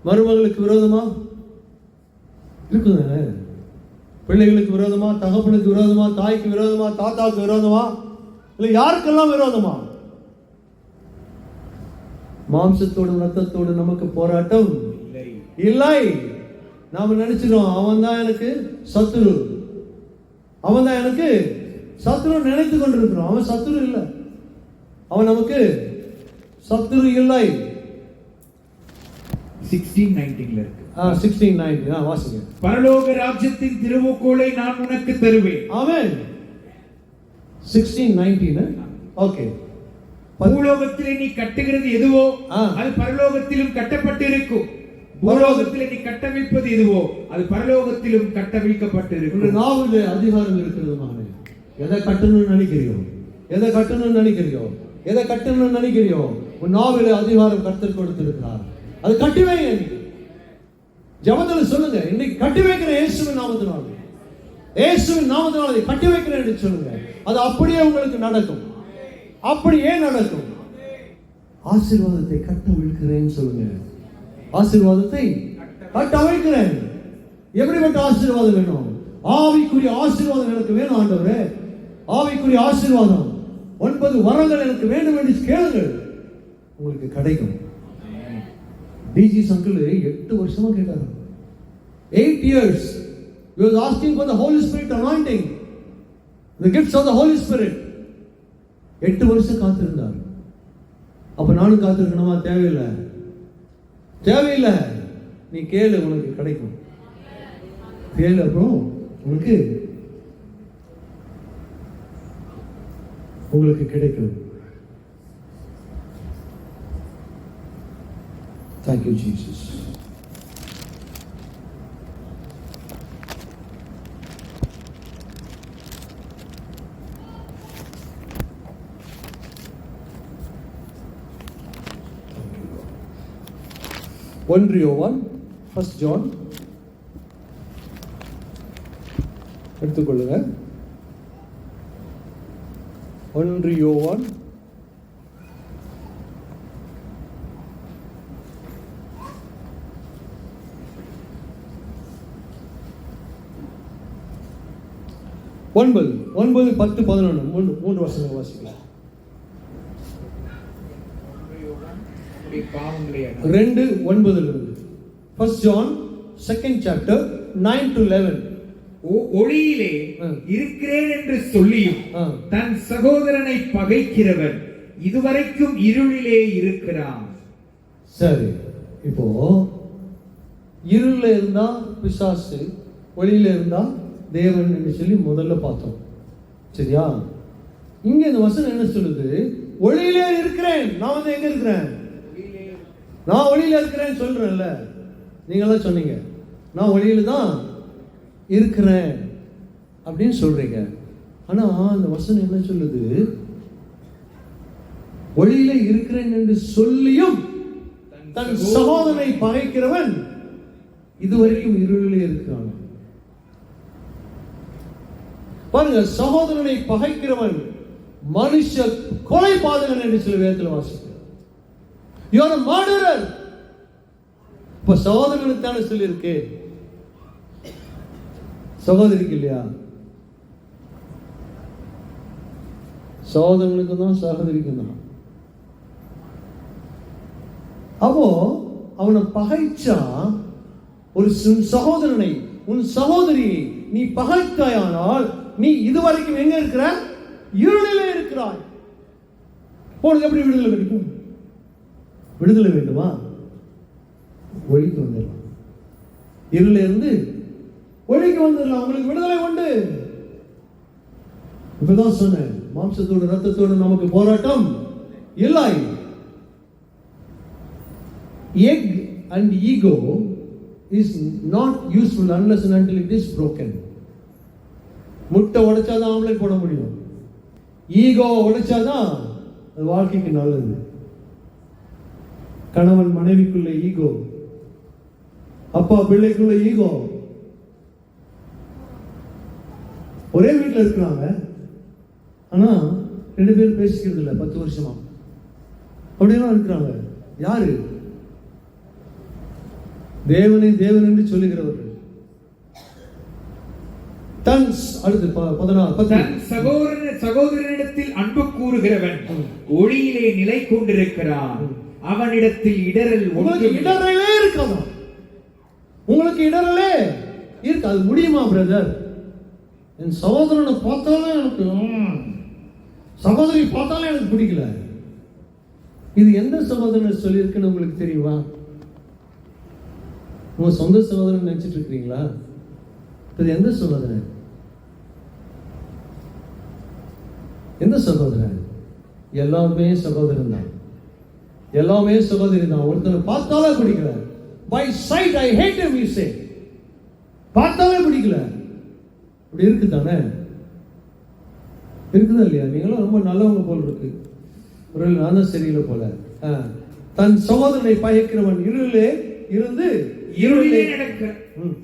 மருமகளுக்கு விரோதமா இருக்குதானே? பிள்ளைகளுக்கு விரோதமா, தகப்பனுக்கு விரோதமா, தாய்க்கு விரோதமா, தாத்தாவுக்கு விரோதமா, இல்லை யாருக்கெல்லாம் விரோதமா? மாம்சத்தோடு ரத்தத்தோடு நமக்கு போராட்டம் இல்லை. நாம நினைச்சிடும் அவன் தான் எனக்கு சத்துரு, அவன் தான் எனக்கு சத்துரு நினைத்து கொண்டிருக்கிறோம். அவன் சத்துரு இல்லை, அவன் நமக்கு சத்துரு இல்லை. 16:19 இருக்கு. 16:19 வாசிங்க. பரலோக ராஜ்யத்தின் திருமுகோலை நான் உனக்கு தருவேன். ஆமென். 16:19 ஓகே. பூலோகத்திலே நீ கட்டுகிறது எதுவோ அது பரலோகத்திலும் கட்டப்பட்டிருக்கும். பூலோகத்திலே நீ கட்டவிழ்ப்பது எதுவோ அது பரலோகத்திலும் கட்டவிழ்க்கப்பட்டிருக்கும். நாவிலே அதிகாரம் இருக்கிறது மகனே. எதை கட்டணும்னு நினைக்கிறியோ, எதை கட்டணும்னு நினைக்கிறியோ, எதை கட்டணும்னு நினைக்கிறியோ, உன் நாவிலே அதிகாரம் கர்த்தர் கொடுத்திருக்கிறார். அது கட்டி வைங்க. ஜெபத்துல சொல்லுங்க, இன்னைக்கு கட்டி வைக்கிறேன் இயேசுவின் நாமத்தினால, இயேசுவின் நாமத்தினால அதை கட்டி வைக்கிறேன் என்று சொல்லுங்க. அது அப்படியே உங்களுக்கு நடக்கும், அப்படியே நடக்கும். ஆசீர்வாதத்தை கட்ட வைக்கிறேன்னு சொல்லுங்க. ஆசீர்வாதத்தை கட்ட வைக்கிறேன். எப்படிப்பட்ட ஆசீர்வாதம் வேணும்? ஆவிக்குரிய ஆசீர்வாதம் எனக்கு வேணும் ஆண்டவரே. ஆவிக்குரிய ஆசீர்வாதம் 9 வரங்கள் எனக்கு வேண்டும் என்று கேளுங்கள், உங்களுக்கு கிடைக்கும். டிஜி சங்கிள் 8 வருஷமா கேட்டாரு. 8 years he was asking for the Holy Spirit anointing, the gifts of the Holy Spirit. 8 வருஷம் காத்திருந்தார். அப்ப நானும் காத்திருக்கணுமா? தேவையில்லை, தேவையில்லை. நீ கேளு, உனக்கு கிடைக்கும். கேளு, அப்புறம் உங்களுக்கு கிடைக்கும். Thank you, Jesus. Iowan, 1 John எடுத்துக்கொள்ளுங்க. 1 Iowan 9, 10, 11 3 வசனங்கள் வாசிக்கலாம். 2:9 1 John 2nd chapter 9 to 11. ஒளியிலே இருக்கிறேன் என்று சொல்லியும் தன் சகோதரனை பகைக்கிறவன் இதுவரைக்கும் இருளிலே இருக்கிறான். சரி, இப்போ இருளில் இருந்தா பிசாசு, ஒளியில இருந்தா தேவன் என்று சொல்லி முதல்ல பார்த்தோம். சரியா? இங்க இந்த வசனம் என்ன சொல்லுது? ஒளியிலே இருக்கிறேன். நான் வந்து எங்க இருக்கிறேன்? நான் ஒளியில இருக்கிறேன்னு சொல்றேன்ல, நீங்களாம் சொன்னீங்க நான் ஒளியில தான் இருக்கிறேன் அப்படின்னு சொல்றீங்க. ஆனா அந்த வசனம் என்ன சொல்லுது? ஒளியில இருக்கிறேன் என்று சொல்லியும் தன் சகோதரனை பகைக்கிறவன் இதுவரைக்கும் இருளிலே இருக்கிறான். பாருங்க, சகோதரனை பகைக்கிறவன் மனுஷ கொலை பாதகன் என்று சில வேதத்தில் வாசிக்கிறோம். You are a murderer. இப்ப சகோதரனுக்கு தானே சொல்லி இருக்கு, சகோதரிக்கு இல்லையா? சகோதரனுக்கு தான், சகோதரிக்கு தான். அப்போ அவனை பகைச்சா, ஒரு சகோதரனை, உன் சகோதரியை நீ பகைத்தாயானால் நீ இதுவரைக்கும் எங்க இருக்கிற? இருளிலே இருக்கிறாய். உனக்கு எப்படி விடுதலை கிடைக்கும்? விடுதலை வேண்டுமா? ஒளிக்கு வந்துடலாம். இருளில இருந்து ஒளிக்கு வந்துடலாம். உங்களுக்கு விடுதலை உண்டு. இப்பதான் சொன்னேன், மாம்சத்தோடு ரத்தத்தோடு நமக்கு போராட்டம் இல்லை. Egg and ego is not useful unless and until it is broken. முட்டை உடைச்சாதான் ஆம்லெட் போட முடியும். ஈகோ உடைச்சாதான் அது வாழ்க்கைக்கு நல்லது. கணவன் மனைவிக்குள்ள ஈகோ, அப்பா பிள்ளைக்குள்ள ஈகோ. ஒரே வீட்டில் இருக்கிறாங்க, ஆனா 2 பேரும் பேசிக்கிறது இல்லை 10 வருஷமா. அப்படியெல்லாம் இருக்கிறாங்க. யாரு? தேவனை தேவன் என்று சொல்லுகிறவர்கள். அடுத்து 16 தன் சகோதரனிடத்தில் அன்பு கூறுகிறவன் ஒளியிலே நிலை கொண்டிருக்கிறான், அவனிடத்தில் இடரல் இடரலே இருக்காதா? உங்களுக்கு இடரலே இருக்கு. அது முடியுமா பிரதர்? என் சகோதரனை பார்த்தாலே எனக்கு, சகோதரி பார்த்தாலே எனக்கு பிடிக்கல. இது எந்த சகோதரன் சொல்லியிருக்குன்னு உங்களுக்கு தெரியுமா? உங்க சொந்த சகோதரன் நினைச்சிட்டு இருக்கிறீங்களா? இது எந்த சகோதரன்? எந்த சகோதரன்? எல்லாமே சகோதரன் தான், எல்லாமே சகோதரி தான். ஒருத்தனை பார்த்தாலே பிடிக்கல. By sight I hate him, you say. பார்த்தாலே பிடிக்கல. இப்படி இருக்கு தானே? இருக்குதா இல்லையா? நீங்களும் ரொம்ப நல்லவங்க போல் இருக்கு. ஒரு நான் தான் சரியில்லை போல. தன் சகோதரனை பகைக்கிறவன் இருளிலே இருந்து இருளிலே நடக்க,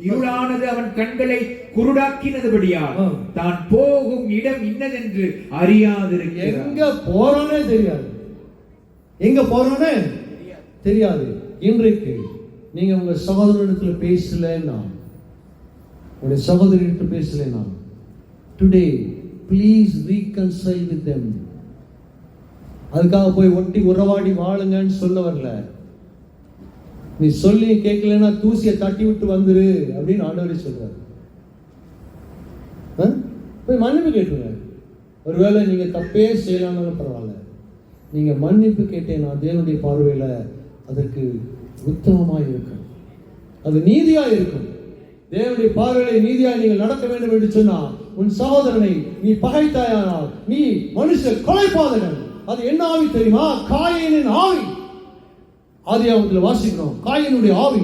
இருளானது அவன் கண்களை குருடாக்கினதுபடியால் தான் போகும் இடம் இன்னதென்று அறியாதிருக்கிறான். எங்க போறானே தெரியாது, எங்க போறானே தெரியாது. இன்றைக்கு நீங்க உங்க சகோதரனிடத்துல பேசலன்னா, உங்களுடைய சகோதரிகிட்ட பேசலன்னா, today please reconcile with them. அதுக்காக போய் ஒட்டி உறவாடி வாழுங்கன்னு சொல்ல வரல. நீ சொல்லி கேட்கலன்னா தூசியை தட்டி விட்டு வந்துரு அப்படின்னு ஆண்டவரே சொல்றாரு. போய் மன்னிப்பு கேட்டுங்க. ஒருவேளை நீங்க தப்பே செய்யலாம்னாலும் பரவாயில்ல, நீங்க மன்னிப்பு கேட்டேன்னா தேவனுடைய பார்வையில அதற்கு உத்தமமாக இருக்கும், அது நீதியா இருக்கும். தேவனுடைய பார்வையில நீதியா நீங்கள் நடக்க வேண்டும் என்று சொன்னா, உன் சகோதரனை நீ பகைத்தாயானால் நீ மனுஷ கொலைபாதகன். அது என்ன ஆவி தெரியுமா? காயினின் ஆவி. ஆதியாகமத்தில் வாசிக்கிறோம், காயினுடைய ஆவி.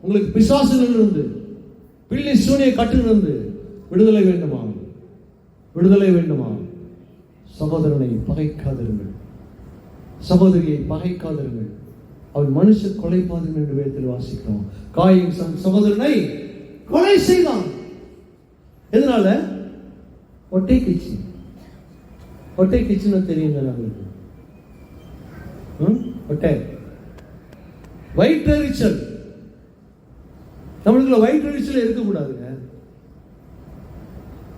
உங்களுக்கு பிசாசுகளிலிருந்து, பில்லி சூனிய கட்டிலிருந்து விடுதலை வேண்டுமா? விடுதலை வேண்டுமா? சகோதரனை பகைக்காதிருங்கள், சகோதரியை பகைக்காதிருங்கள். அவன் மனுஷ கொலைபாதகன் என்று வேதத்தில் வாசிக்கிறோம். காயின் சகோதரனை கொலை செய்தான். எதனால? ஒட்டை கிச்சு. ஒட்டை கிச்சுன்னு தெரியும் நம்மளுக்கு. ஒட்டை வயிற்றெரிச்சல். நம்மளுக்குள்ள வயிற்றெரிச்சல் இருக்கக்கூடாதுங்க.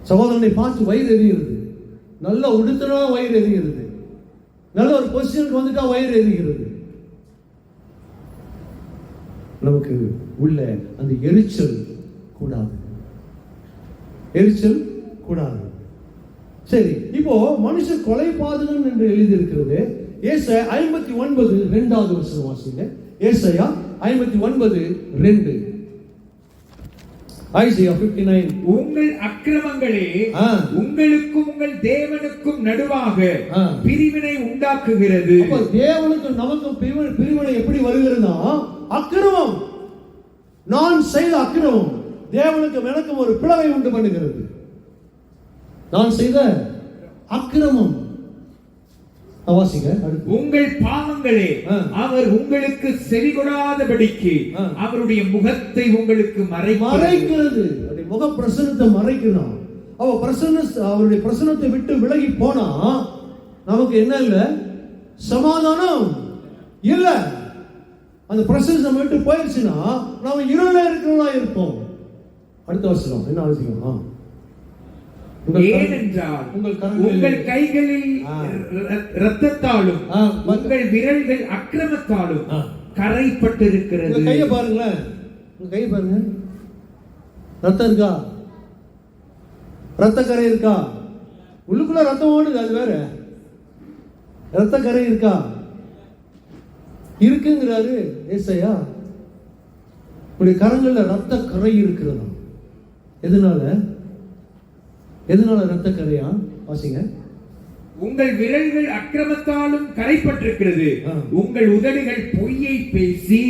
சகோதரனை பார்த்து வயிறு எரிகிறது, நல்ல உடுத்தினா வயிறு எரிகிறது, நல்ல ஒரு பொசிஷனுக்கு வந்துட்டா வயிறு எரிகிறது. நமக்கு உள்ள அந்த எரிச்சல் கூடாது, எரிச்சல் கூடாது. சரி, இப்போ மனுஷன் கொலைபாதகன் என்று எழுதியிருக்கிறது. ஏசாயா 59 2வது வசனம் வாசிங்க. ஏசாயா 59:2. ஐசாயா 59. உங்கள் அக்கிரமங்களே உங்களுக்கும் உங்கள் தேவனுக்கும் நடுவாக பிரிவினை உண்டாக்குகிறது. அப்ப தேவனுக்கும் நமக்கும் பிரிவினை எப்படி வருகிறதுனா, அக்கிரமம், நான் செய்த அக்கிரமம் தேவனுக்கும் எனக்கும் ஒரு பிளவை உண்டு பண்ணுகிறது. நான் செய்த அக்கிரமம். உங்கள் பாவங்களே அவர் உங்களுக்கு செவிகொடாதபடிக்கு அவருடைய முகத்தை உங்களுக்கு மறைக்கிறது. முக பிரசன்னத்தை மறைக்கிறான். அவருடைய பிரசன்னத்தை விட்டு விலகி போனா நமக்கு என்ன இல்ல? சமாதானம் இல்ல. அந்த பிரசன்னம் விட்டு போயிடுச்சுன்னா நாம இருள இருக்கிறவங்களா இருப்போம். அடுத்த வசனம் என்ன அவசியம்? ஏனென்றால் உங்கள் கைகளில் இரத்தத்தாலும் உங்கள் விரல்கள் அக்கிரமத்தாலும் கரைப்பட்டிருக்கிறது. கையை பாருங்களேன், உங்க கையை பாருங்க. ரத்தம் இருக்கா? ரத்த கரை இருக்கா? உள்ளுக்குள்ள ரத்தம் ஓடுது, அது வேற. ரத்த கரை இருக்கா? இருக்குங்கிறாரு ஏசாயா. உங்களுடைய கரங்கள்ல ரத்த கரை இருக்கிறதா? எதனால ரத்த கரையா? வாசிங்க. உங்கள் விரல்கள் அக்கிரமத்தாலும் கரைப்பட்டிருக்கிறது, உங்கள் உதடுகள் பொய்யை பேசி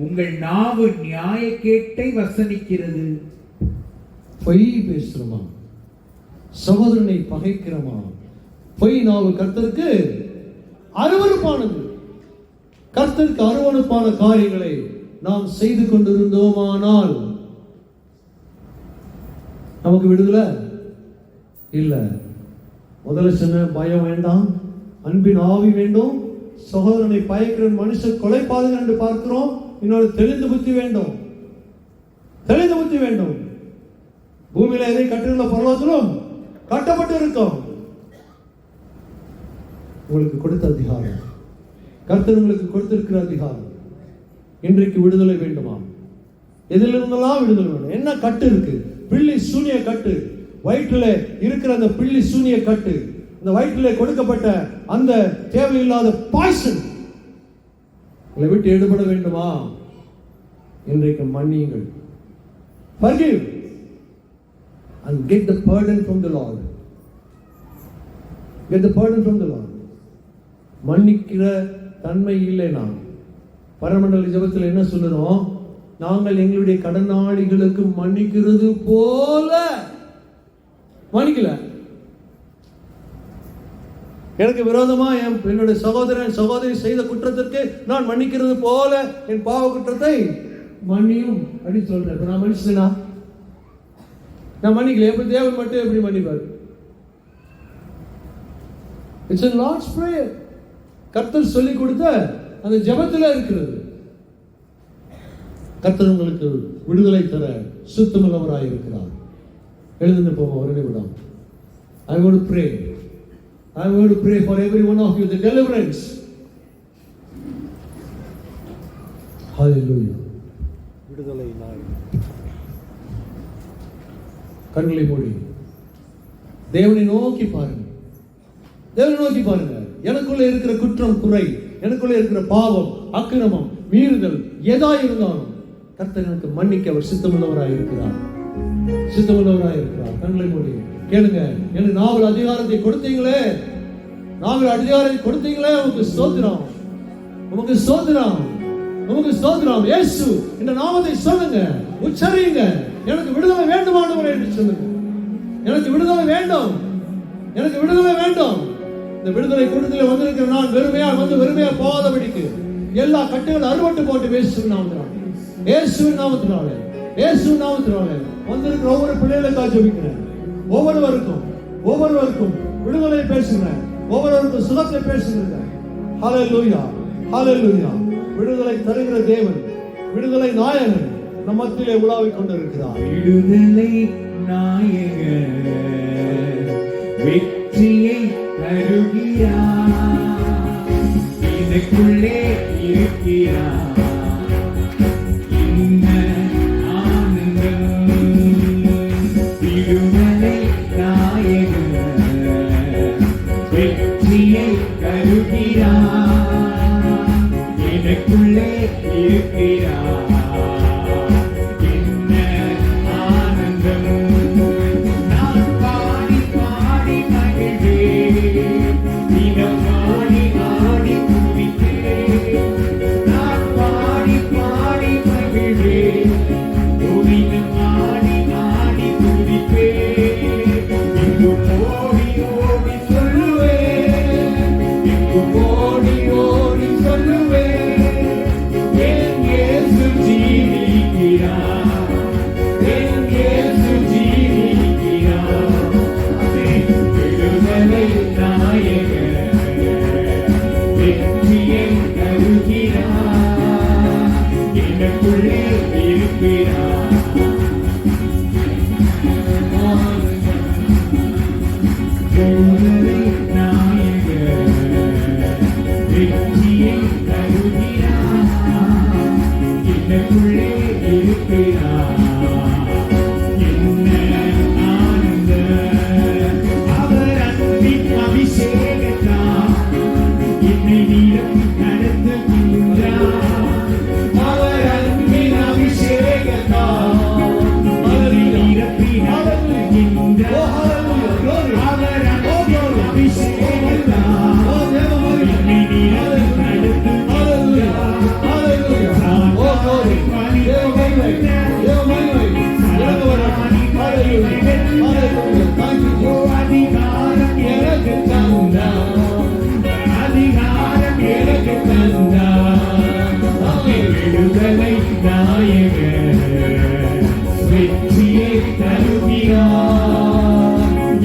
உங்கள் நாவு நியாயக்கேட்டை வசனிக்கிறது. பொய் பேசுறோமா? சகோதரனை பகைக்கிறோமா? பொய் நாவு கர்த்தருக்கு அருவருப்பானது. கர்த்தருக்கு அருவருப்பான காரியங்களை நாம் செய்து கொண்டிருந்தோமானால் நமக்கு விடுதலை இல்ல. முதல்ல சொன்ன பயம் வேண்டாம், அன்பின் ஆவி வேண்டும், சகோதரனை பயக்கிற மனுஷன் கொலைபாதகன் என்று பார்க்கிறோம். இன்னொரு தெளிந்த புத்தி வேண்டும், தெளிந்த புத்தி வேண்டும். பூமியில எதை கட்டுகிற பரலோகத்திலும் கட்டப்பட்டு இருக்கும். உங்களுக்கு கொடுத்த அதிகாரம், கர்த்தர் உங்களுக்கு கொடுத்திருக்கிற அதிகாரம். இன்றைக்கு விடுதலை வேண்டுமா? எதிலிருந்தெல்லாம் விடுதலை வேணும். என்ன கட்டு இருக்கு? பில்லி சூனிய கட்டு, வயிற்றில் இருக்கிற அந்த பில்லி சூனிய கட்டு, அந்த வயிற்றில் கொடுக்கப்பட்ட அந்த தேவையில்லாத பாய்சன் உங்களை விட்டு எடுபட வேண்டுமா? இன்றைக்கு மன்னியுங்கள். Forgive and get the pardon from the Lord. Get the pardon from the Lord. மன்னிக்கிற தன்மை இல்லை. நான் பரமண்டல ஜெபத்தில் என்ன சொல்லுறோம்? நாங்கள் எங்களுடைய கடனாளிகளுக்கு மன்னிக்கிறது போல மன்னிக்கல. எனக்கு விரோதமா என்னுடைய சகோதரன் சகோதரி செய்த குற்றத்திற்கு நான் மன்னிக்கிறது போல என் பாவ குற்றத்தை மன்னியும் அப்படின்னு சொல்றேன். நான் மன்னிச்சேனா? நான் மன்னிக்கல. எப்படி தேவன் மட்டும் எப்படி மன்னிப்பார்? It's a Lord's prayer. கர்த்தர் சொல்லி கொடுத்த அந்த ஜெபத்துல இருக்கிறது. கர்த்தர் உங்களுக்கு விடுதலை தர சுத்தமுள்ளவராய் இருக்கிறார். எழுந்து போவோம் ஒரு நிமிடம். I want to pray. I want to pray for every one of you the deliverance. Hallelujah. விடுதலை நாள். கண்களை மூடி தேவனை நோக்கி பாருங்க. தேவனை நோக்கி பாருங்க. எனக்குள்ள இருக்கிற குற்றம் குறை, எனக்குள்ள இருக்கிற பாவம் அக்கிரமம் மீறுதல் எதா இருந்தாலும் கர்த்தர் எனக்கு மன்னிக்க அவர் சித்தமுள்ளவராய் இருக்கிறார். சித்தமுள்ளவராய் இருக்கிறார். கண்களை மூடி கேளுங்க. எனக்கு நாவல் அதிகாரத்தை கொடுத்தீங்களே, நாவல் அதிகாரத்தை கொடுத்தீங்களே, உமக்கு ஸ்தோத்திரம், உமக்கு ஸ்தோத்திரம், உமக்கு ஸ்தோத்திரம். இயேசு இந்த நாமத்தை சொல்லுங்க, உச்சரியுங்க. எனக்கு விடுதலை வேண்டும் ஆண்டவரே என்று சொல்லுங்க. எனக்கு விடுதலை வேண்டும், எனக்கு விடுதலை வேண்டும். இந்த விடுதலை கூட்டத்தில் வந்திருக்கிற நான் வெறுமையா வந்து வெறுமையா போகாதபடிக்கு எல்லா கட்டுகள் அறுவட்டு போட்டு இயேசுவின் நாமத்தினாலே, இயேசுவின் நாமத்தினாலே, இயேசுவின் நாமத்தினாலே வந்திருக்கிற ஒவ்வொரு பிள்ளைகளுக்காக ஜெபிக்கிறேன். ஒவ்வொருவருக்கும் விடுதலை பேசுகிறேன், ஒவ்வொருவருக்கும் சுகத்தை பேசுகிறேன். ஹல்லேலூயா, ஹல்லேலூயா. விடுதலை தருகிற தேவன், விடுதலை நாயகன் நம் மத்தியிலே உலாவிக் கொண்டிருக்கிறார். விடுதலை நாயகன் வெற்றியை தருகிறார், எனக்குள்ளே இருக்கிறார். இன்ன ஆனந்தம். விடுதலை நாயகன் வெற்றியை தருகிறார், எனக்குள்ளே இருக்கிறார்.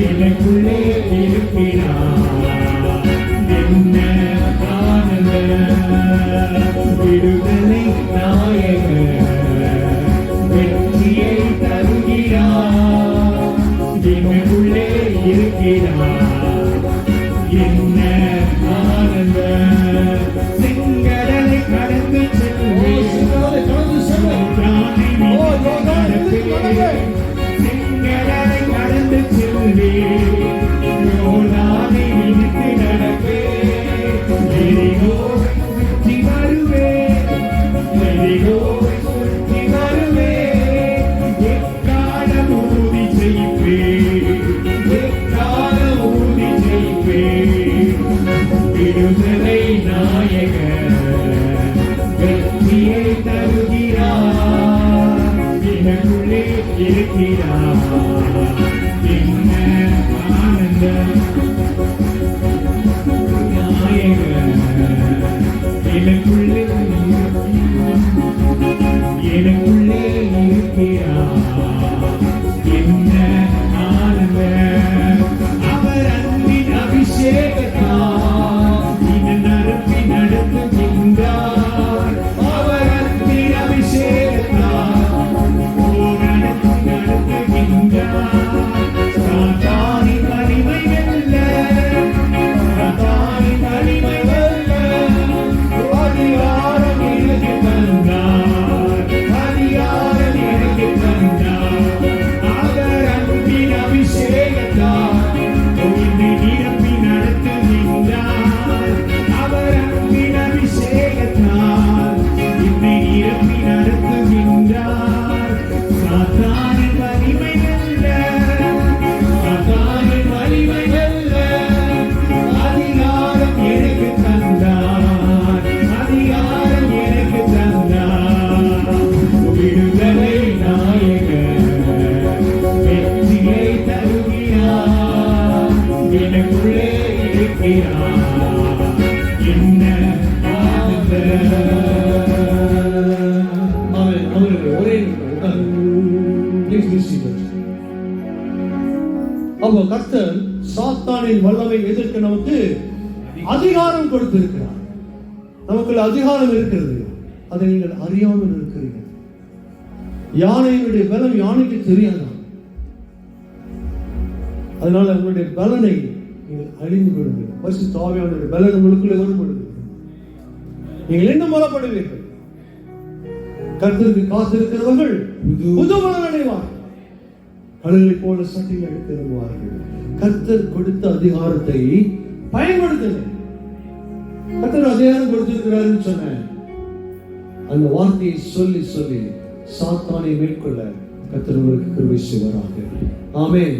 எனக்குள்ளே இருக்கிறார். என்ன ஆனந்தம். நாயகர் வெற்றியை தருகிறார். எனக்குள்ளே இருக்கிறார். என்ன ஆனந்தம். செங்கடலை கடந்து செல்வேன். சிங்கங்களை கடந்து செல்வேன். செங்கடலை கடந்து செல்வேன். யோர்தானை இடித்து நடப்பேன். எரிகோவை சுற்றி வருவேன். எரிகோவை சுற்றி வருவேன். எக்காலம் ஊதி ஜெயிப்பேன். எக்காலம் ஊதி ஜெயிப்பேன். விடுதலை நாயகர் வெற்றியை தருகிறார். எனக்குள்ளே இருக்கிறார். என்ன ஆனந்தம். நாயகர் எனக்குள்ளே எனக்குள்ளே இருக்கிறார். என்ன ஆனந்தம். அவர் அன்பின் அபிஷேகத்தால் இந்த நரம்பை நடத்துகின்றார். அவர் அன்பின் அபிஷேகத்தால் நடத்துகின்றார். சாத்தானின் வலிமை வெல்ல, சாத்தானின் வலிமை வெல்ல அதிகாரம் எனக்கு தந்தார். அதிகாரம் எனக்கு தந்தார். அவர் அன்பின் அபிஷேகத்தால் என்னை நிரப்பி நடத்துகின்றார். அவர் அன்பின் அபிஷேகத்தால் என்னை நிரப்பி நடத்துகின்றார். சாத்தானின் வலிமை வெல்ல, சாத்தானின் வலிமை வெல்ல அதிகாரம் எனக்கு தந்தார். அதிகாரம் எனக்கு தந்தார். விடுதலை நாயகர் வெற்றியை தருகிறார். எனக்குள்ளே இருக்கிறார். என்ன ஆனந்தம். அவர்கள் ஒரே உட்கார்ந்து. Please be seated. அப்போ கர்த்தர் சாத்தானின் வல்லமை எதிர்க்க நமக்கு அதிகாரம் கொடுத்திருக்கிறார். நமக்குள்ள அதிகாரம் இருக்கிறது. அதை நீங்கள் அறியாமல் இருக்கிறீர்கள். யானையினுடைய பலம் யானைக்கு தெரியாதான். அதனால உங்களுடைய பலனை நீங்கள் அழிந்து கொள்ளுங்கள். பரிசுத்த ஆவியானவருடைய பலன் உங்களுக்குள்ளே வரும் பொழுது நீங்கள் என்ன மூலப்படுவீர்கள். கர்த்தருக்கு காத்திருக்கிறவர்கள் புது பலன் அடைவார்கள். கடலை போல சட்டையில் எடுத்து வருவார்கள். கர்த்தர் கொடுத்த அதிகாரத்தை பயன்படுத்துங்கள். கர்த்தர் அதிகாரம் கொடுத்திருக்கிறாருன்னு சொன்னேன். அந்த வார்த்தையை சொல்லி சொல்லி சாத்தானை மேற்கொள்ள கர்த்தர் உங்களுக்கு கிருபை செய்வாராக. ஆமென்.